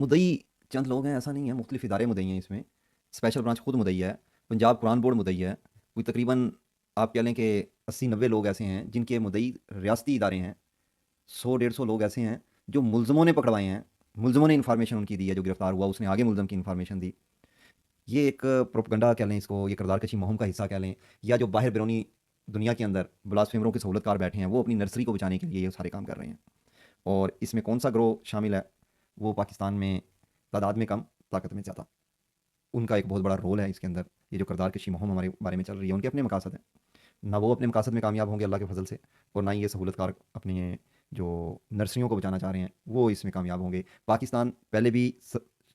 मुद्दई चंद लोग हैं, ऐसा नहीं है, मुख्तलिफ इदारे मुद्दई हैं इसमें। स्पेशल ब्रांच खुद मुद्दई है, पंजाब कुरान बोर्ड मुद्दई है। कोई तकरीबन आप कह लें कि 80-90 लोग ऐसे हैं जिनके मुद्दई रियासती इदारे हैं। 100-150 लोग ऐसे हैं जो मुलज़मों ने पकड़वाए हैं, मुलज़मों ने इन्फॉर्मेशन उनकी दी है, जो गिरफ्तार हुआ उसने आगे मुलज़म की इन्फॉर्मेशन दी। ये एक प्रोपगंडा कह लें इसको, ये किरदार कशी मुहिम का हिस्सा कह लें, या जो बाहर बैरूनी दुनिया के अंदर ब्लास्फेमरों के सहूलतकार बैठे हैं, वो अपनी नर्सरी को बचाने के लिए ये सारे काम कर रहे हैं। और इसमें कौन सा ग्रोह शामिल है, वो पाकिस्तान में तादाद में कम, ताकत में ज़्यादा, उनका एक बहुत बड़ा रोल है इसके अंदर। ये जो किरदार कशी मुहिम हमारे बारे में चल रही है, उनके अपने मकासद हैं। ना वो अपने मकासद में कामयाब होंगे अल्लाह के फजल से, और ना ही ये सहूलतकार अपनी जो नर्सरियों को बचाना चाह रहे हैं वो इसमें कामयाब होंगे। पाकिस्तान पहले भी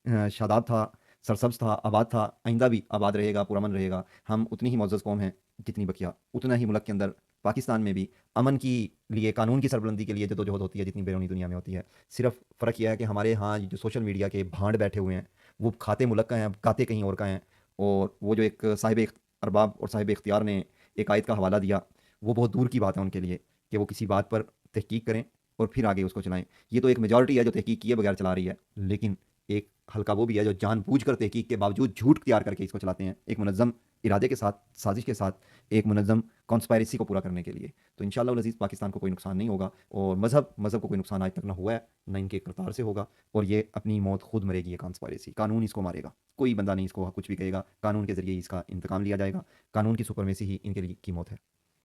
शादाब था, सरसब्ज था, आबाद था, आइंदा भी आबाद रहेगा, पुरअमन रहेगा। हम उतनी ही मुअज़्ज़ज़ कौम हैं जितनी बकिया, उतना ही मुल्क के अंदर पाकिस्तान में भी अमन की लिए, कानून की सरबुलंदी के लिए जदोजहद होती है जितनी बैरूनी दुनिया में होती है। सिर्फ फ़र्क यह है कि हमारे यहाँ जो सोशल मीडिया के भांड बैठे हुए हैं, वो खाते मुल्क का हैं, काते कहीं और का हैं। और वो जो एक साहिब अरबाब और साहिब इख्तियार ने एक आयत का हवाला दिया, वो बहुत दूर की बात है उनके लिए कि वो किसी बात पर तहकीक करें और फिर आगे उसको चलाएं। ये तो एक मेजॉरिटी है जो तहकीक किए बगैर चला रही है, लेकिन एक हल्का वो भी है जो जानबूझकर तहकीक के बावजूद झूठ तैयार करके इसको चलाते हैं, एक मुनज़्ज़म इरादे के साथ, साजिश के साथ, एक मुनज़्ज़म कॉन्स्पायरेसी को पूरा करने के लिए। तो इंशाअल्लाह अज़ीज़ पाकिस्तान को कोई नुकसान नहीं होगा, और मज़हब को कोई नुकसान आज तक ना हुआ है, ना इनके किरदार से होगा। और ये अपनी मौत खुद मरेगी, ये कॉन्स्पायरेसी, कानून इसको मारेगा। कोई बंदा नहीं इसको कुछ भी कहेगा, कानून के ज़रिए इसका इंतकाम लिया जाएगा। कानून की सुपरमेसी ही इनके लिए की मौत है।